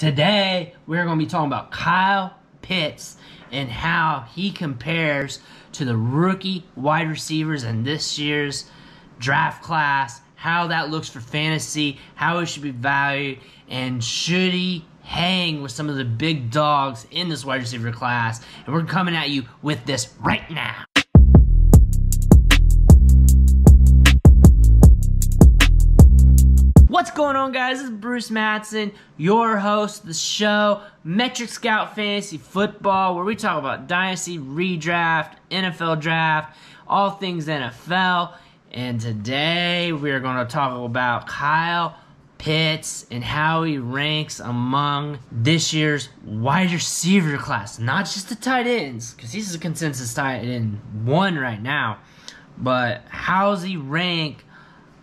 Today, we're going to be talking about Kyle Pitts and how he compares to the rookie wide receivers in this year's draft class, how that looks for fantasy, how it should be valued, and should he hang with some of the big dogs in this wide receiver class. And we're coming at you with this right now. What's going on, guys? This is Bruce Matson, your host of the show, Metric Scout Fantasy Football, where we talk about Dynasty, Redraft, NFL Draft, all things NFL. And today we're going to talk about Kyle Pitts and how he ranks among this year's wide receiver class. Not just the tight ends, because he's a consensus tight end one right now, but how does he rank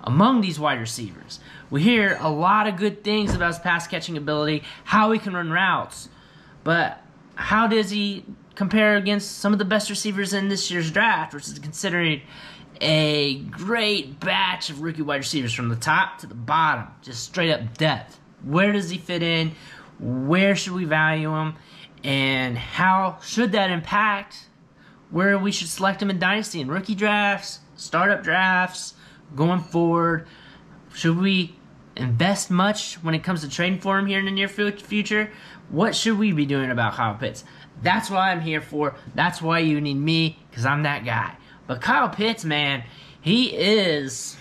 among these wide receivers? We hear a lot of good things about his pass catching ability, how he can run routes, but how does he compare against some of the best receivers in this year's draft, which is considered a great batch of rookie wide receivers from the top to the bottom, just straight up depth. Where does he fit in? Where should we value him? And how should that impact where we should select him in Dynasty and rookie drafts, startup drafts, going forward? Should we invest much when it comes to trading for him here in the near future? What should we be doing about Kyle Pitts? That's what I'm here for. That's why you need me, because I'm that guy. But Kyle Pitts, man, he is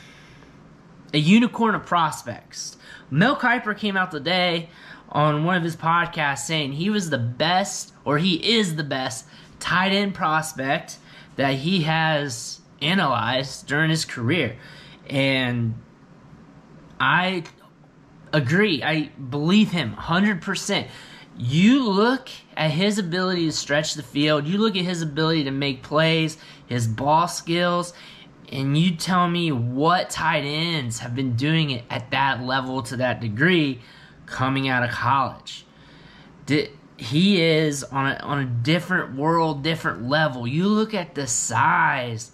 a unicorn of prospects. Mel Kiper came out today on one of his podcasts saying he was the best, or he is the best, tight end prospect that he has analyzed during his career. And I agree. I believe him 100%. You look at his ability to stretch the field. You look at his ability to make plays, his ball skills, and you tell me what tight ends have been doing it at that level to that degree coming out of college. He is on a different world, different level. You look at the size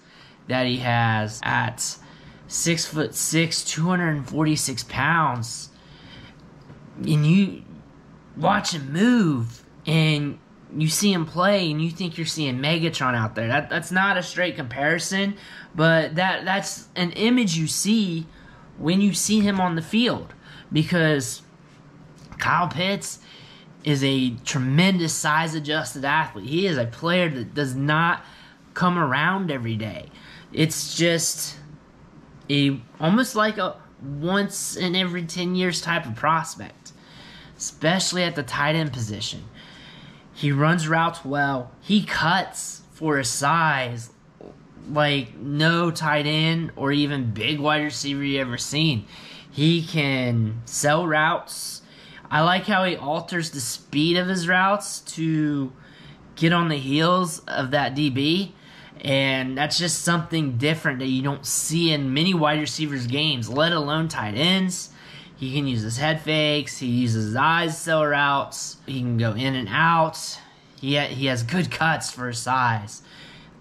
that he has at 6'6", 246 pounds, and you watch him move, and you see him play, and you think you're seeing Megatron out there. That's not a straight comparison, but that's an image you see when you see him on the field, because Kyle Pitts is a tremendous size-adjusted athlete. He is a player that does not come around every day. It's just almost like a once in every 10 years type of prospect, especially at the tight end position. He runs routes well. He cuts for his size like no tight end or even big wide receiver you ever seen. He can sell routes. I like how he alters the speed of his routes to get on the heels of that DB. And that's just something different that you don't see in many wide receivers' games, let alone tight ends. He can use his head fakes. He uses his eyes to sell routes. He can go in and out. He has good cuts for his size.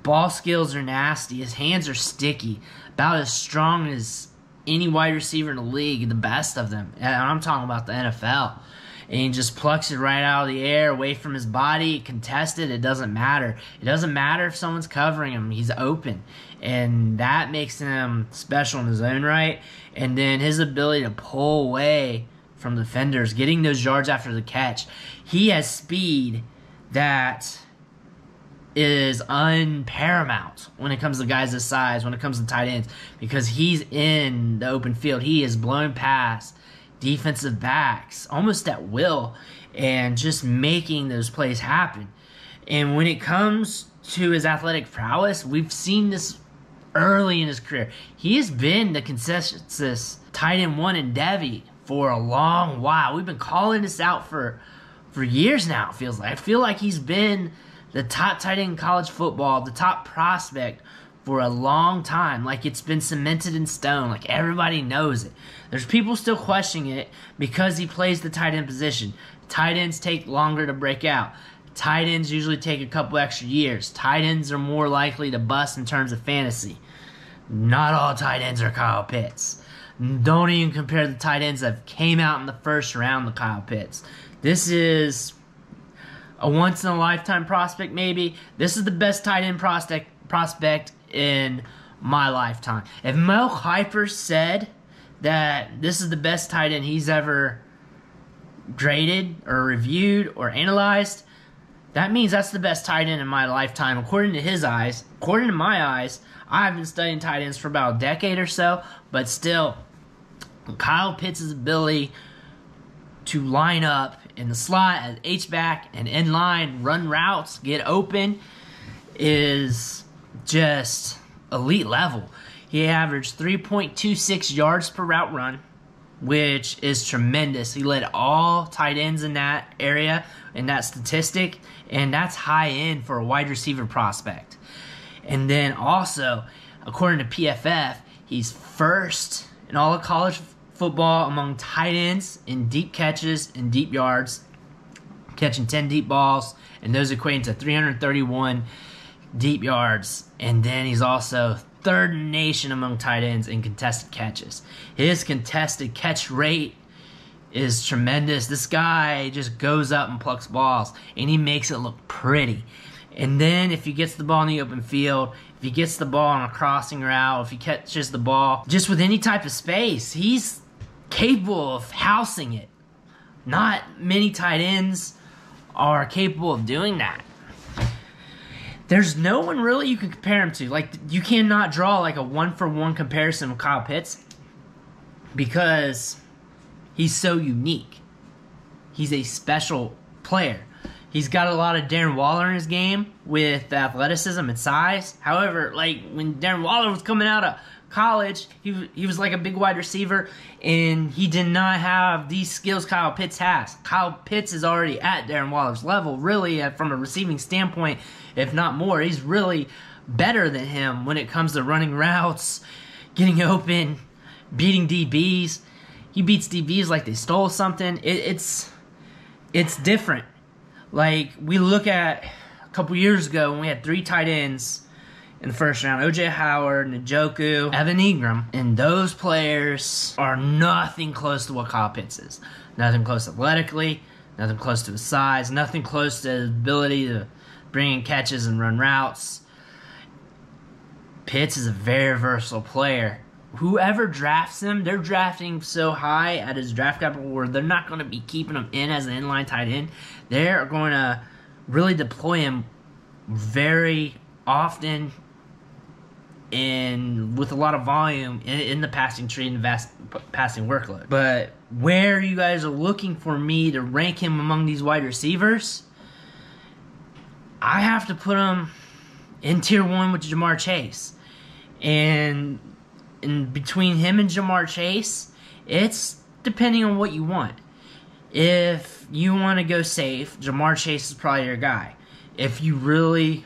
Ball skills are nasty. His hands are sticky. About as strong as any wide receiver in the league, the best of them. And I'm talking about the NFL. And he just plucks it right out of the air, away from his body, contested. It doesn't matter. It doesn't matter if someone's covering him. He's open. And that makes him special in his own right. And then his ability to pull away from defenders, getting those yards after the catch. He has speed that is unparamount when it comes to guys his size, when it comes to tight ends, because he's in the open field. He is blowing past defensive backs almost at will and just making those plays happen. And when it comes to his athletic prowess, we've seen this early in his career. He has been the consensus tight end one in Devy for a long while. We've been calling this out for years now, it feels like. I feel like he's been the top tight end in college football, the top prospect for a long time. Like, it's been cemented in stone. Like, everybody knows it. There's people still questioning it because he plays the tight end position. Tight ends take longer to break out. Tight ends usually take a couple extra years. Tight ends are more likely to bust in terms of fantasy. Not all tight ends are Kyle Pitts. Don't even compare the tight ends that came out in the first round to Kyle Pitts. This is a once-in-a-lifetime prospect, maybe. This is the best tight end prospect in my lifetime. If Mel Kiper said that this is the best tight end he's ever graded or reviewed or analyzed, that means that's the best tight end in my lifetime, according to his eyes. According to my eyes, I've been studying tight ends for about a decade or so, but still, Kyle Pitts' ability to line up in the slot as H-back and in line, run routes, get open, is just elite level. He averaged 3.26 yards per route run, which is tremendous. He led all tight ends in that area, in that statistic, and that's high end for a wide receiver prospect. And then also, according to PFF, he's first in all of college football among tight ends in deep catches and deep yards, catching 10 deep balls, and those equating to 331 deep yards. And then he's also third in the nation among tight ends in contested catches. His contested catch rate is tremendous. This guy just goes up and plucks balls, and he makes it look pretty. And then if he gets the ball in the open field, if he gets the ball on a crossing route, if he catches the ball just with any type of space, he's capable of housing it. Not many tight ends are capable of doing that. There's no one really you can compare him to. Like, you cannot draw like a one-for-one comparison with Kyle Pitts because he's so unique. He's a special player. He's got a lot of Darren Waller in his game with athleticism and size. However, like when Darren Waller was coming out of college, he was like a big wide receiver, and he did not have these skills Kyle Pitts has. Kyle Pitts is already at Darren Waller's level, really, from a receiving standpoint, if not more. He's really better than him when it comes to running routes, getting open, beating DBs. He beats DBs like they stole something. It's different. Like, we look at a couple years ago when we had 3 tight ends in the first round: O.J. Howard, Njoku, Evan Ingram. And those players are nothing close to what Kyle Pitts is. Nothing close athletically, nothing close to his size, nothing close to his ability to bring in catches and run routes. Pitts is a very versatile player. Whoever drafts him, they're drafting so high at his draft capital where they're not going to be keeping him in as an inline tight end. They're going to really deploy him very often and with a lot of volume in the passing tree and the vast passing workload. But where you guys are looking for me to rank him among these wide receivers, I have to put him in tier 1 with Jamar Chase. And in between him and Jamar Chase, it's depending on what you want. If you want to go safe, Jamar Chase is probably your guy. If you really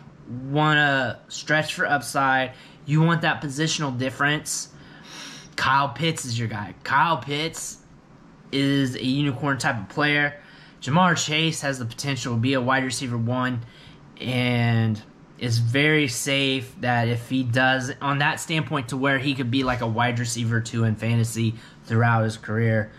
want to stretch for upside, you want that positional difference, Kyle Pitts is your guy. Kyle Pitts is a unicorn type of player. Jamar Chase has the potential to be a wide receiver 1, and it's very safe that if he does, on that standpoint, to where he could be like a wide receiver 2 in fantasy throughout his career.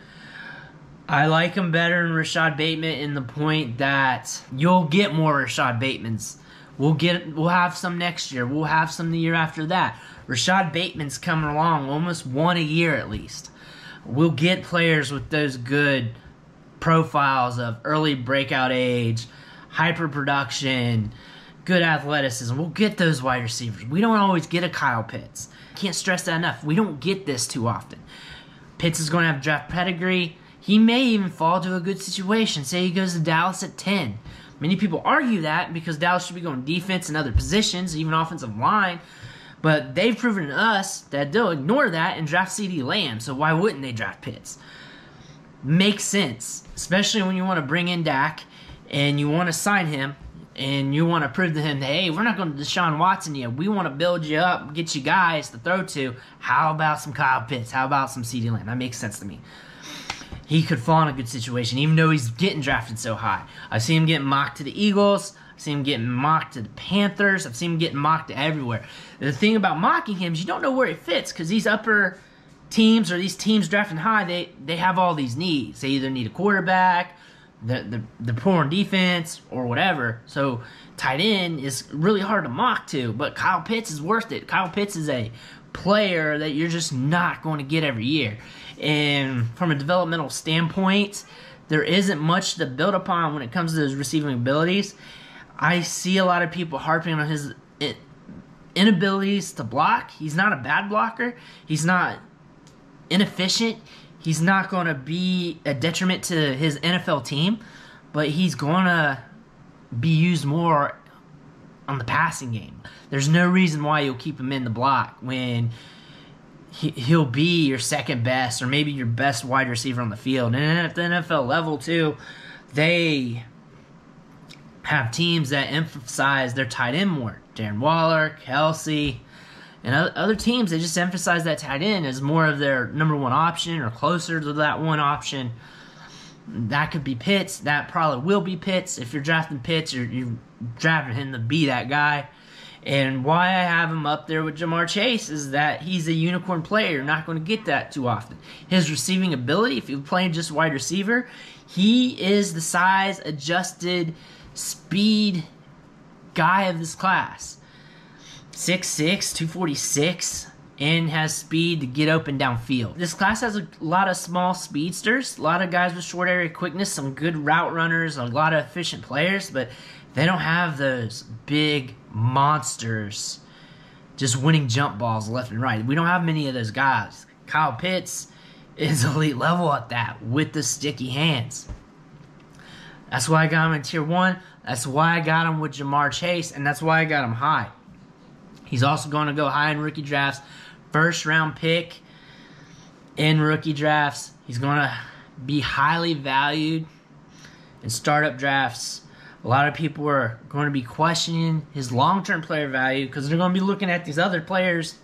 I like him better than Rashad Bateman in the point that you'll get more Rashad Batemans. We'll have some next year. We'll have some the year after that. Rashad Bateman's coming along, almost one a year at least. We'll get players with those good profiles of early breakout age, hyper production, good athleticism. We'll get those wide receivers. We don't always get a Kyle Pitts. Can't stress that enough. We don't get this too often. Pitts is going to have draft pedigree. He may even fall to a good situation. Say he goes to Dallas at 10. Many people argue that because Dallas should be going defense and other positions, even offensive line. But they've proven to us that they'll ignore that and draft CeeDee Lamb. So why wouldn't they draft Pitts? Makes sense, especially when you want to bring in Dak and you want to sign him and you want to prove to him that, hey, we're not going to Deshaun Watson you. We want to build you up, get you guys to throw to. How about some Kyle Pitts? How about some CeeDee Lamb? That makes sense to me. He could fall in a good situation, even though he's getting drafted so high. I've seen him getting mocked to the Eagles. I've seen him getting mocked to the Panthers. I've seen him getting mocked to everywhere. The thing about mocking him is you don't know where he fits because these upper teams or these teams drafting high, they have all these needs. They either need a quarterback, the poor on defense or whatever. So tight end is really hard to mock to, but Kyle Pitts is worth it. Kyle Pitts is a player that you're just not going to get every year. And from a developmental standpoint, there isn't much to build upon when it comes to his receiving abilities. I see a lot of people harping on his inabilities to block. He's not a bad blocker. He's not inefficient. He's not going to be a detriment to his NFL team, but he's going to be used more on the passing game. There's no reason why you'll keep him in the block when he'll be your second best or maybe your best wide receiver on the field. And at the NFL level, too, they have teams that emphasize their tight end more. Darren Waller, Kelsey, and other teams, they just emphasize that tight end as more of their number one option or closer to that one option. That could be Pitts. That probably will be Pitts. If you're drafting Pitts, you're drafting him to be that guy. And why I have him up there with Jamar Chase is that he's a unicorn player. You're not going to get that too often. His receiving ability, if you're playing just wide receiver, he is the size-adjusted speed guy of this class. 6'6", 246, and has speed to get open downfield. This class has a lot of small speedsters, a lot of guys with short area quickness, some good route runners, a lot of efficient players, but they don't have those big monsters just winning jump balls left and right. We don't have many of those guys. Kyle Pitts is elite level at that with the sticky hands. That's why I got him in tier 1. That's why I got him with Jamar Chase, and that's why I got him high. He's also going to go high in rookie drafts. First round pick in rookie drafts. He's going to be highly valued in startup drafts. A lot of people are going to be questioning his long-term player value because they're going to be looking at these other players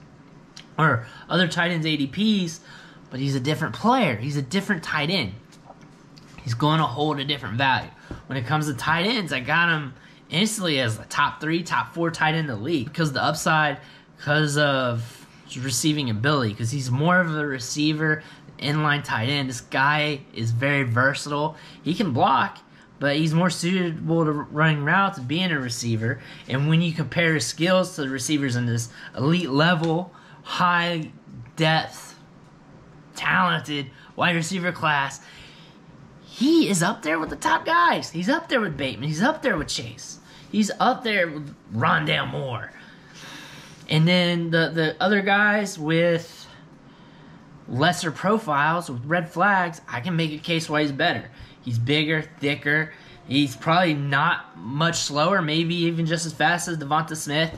or other tight ends ADPs, but he's a different player. He's a different tight end. He's going to hold a different value. When it comes to tight ends, I got him instantly as the top 3, top 4 tight end in the league because of the upside, because of his receiving ability, because he's more of a receiver, inline tight end. This guy is very versatile. He can block, but he's more suitable to running routes, being a receiver. And when you compare his skills to the receivers in this elite level, high depth, talented wide receiver class, he is up there with the top guys. He's up there with Bateman. He's up there with Chase. He's up there with Rondale Moore. And then the other guys with lesser profiles, with red flags, I can make a case why he's better. He's bigger, thicker. He's probably not much slower, maybe even just as fast as Devonta Smith.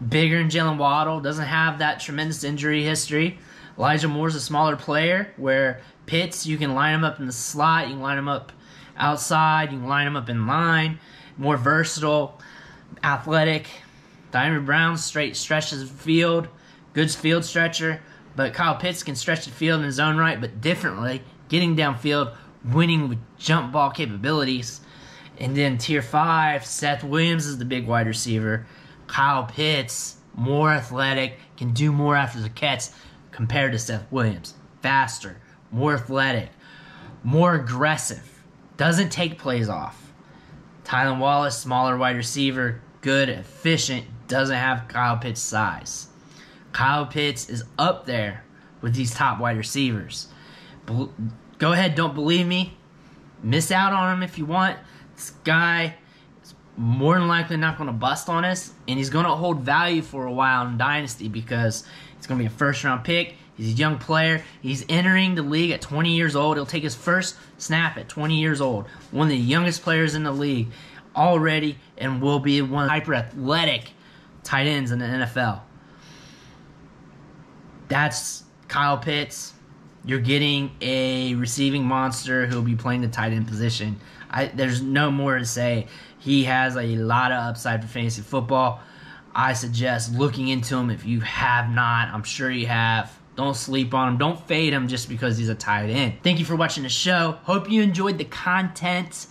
Bigger than Jalen Waddle. Doesn't have that tremendous injury history. Elijah Moore's a smaller player, where Pitts, you can line him up in the slot, you can line him up outside, you can line him up in line. More versatile, athletic. Diamond Brown straight stretches the field, good field stretcher. But Kyle Pitts can stretch the field in his own right, but differently, getting downfield, winning with jump ball capabilities. And then tier 5, Seth Williams is the big wide receiver. Kyle Pitts, more athletic, can do more after the catch compared to Seth Williams. Faster, more athletic, more aggressive, doesn't take plays off. Tylan Wallace, smaller wide receiver, good, efficient, doesn't have Kyle Pitts' size. Kyle Pitts is up there with these top wide receivers. Go ahead, don't believe me. Miss out on him if you want. This guy is more than likely not going to bust on us, and he's going to hold value for a while in Dynasty because it's going to be a first-round pick. He's a young player. He's entering the league at 20 years old. He'll take his first snap at 20 years old. One of the youngest players in the league already, and will be one of the hyper-athletic tight ends in the NFL. That's Kyle Pitts. You're getting a receiving monster who'll be playing the tight end position. There's no more to say. He has a lot of upside for fantasy football. I suggest looking into him if you have not. I'm sure you have. Don't sleep on him. Don't fade him just because he's a tight end. Thank you for watching the show. Hope you enjoyed the content.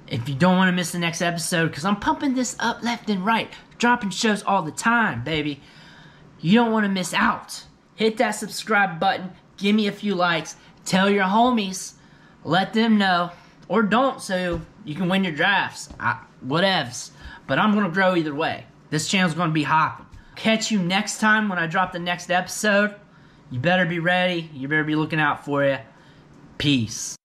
If you don't want to miss the next episode, because I'm pumping this up left and right, dropping shows all the time, baby. You don't want to miss out. Hit that subscribe button. Give me a few likes. Tell your homies. let them know. Or don't, so you can win your drafts. Whatevs. But I'm going to grow either way. This channel's going to be hopping. Catch you next time when I drop the next episode. You better be ready. You better be looking out for it. Peace.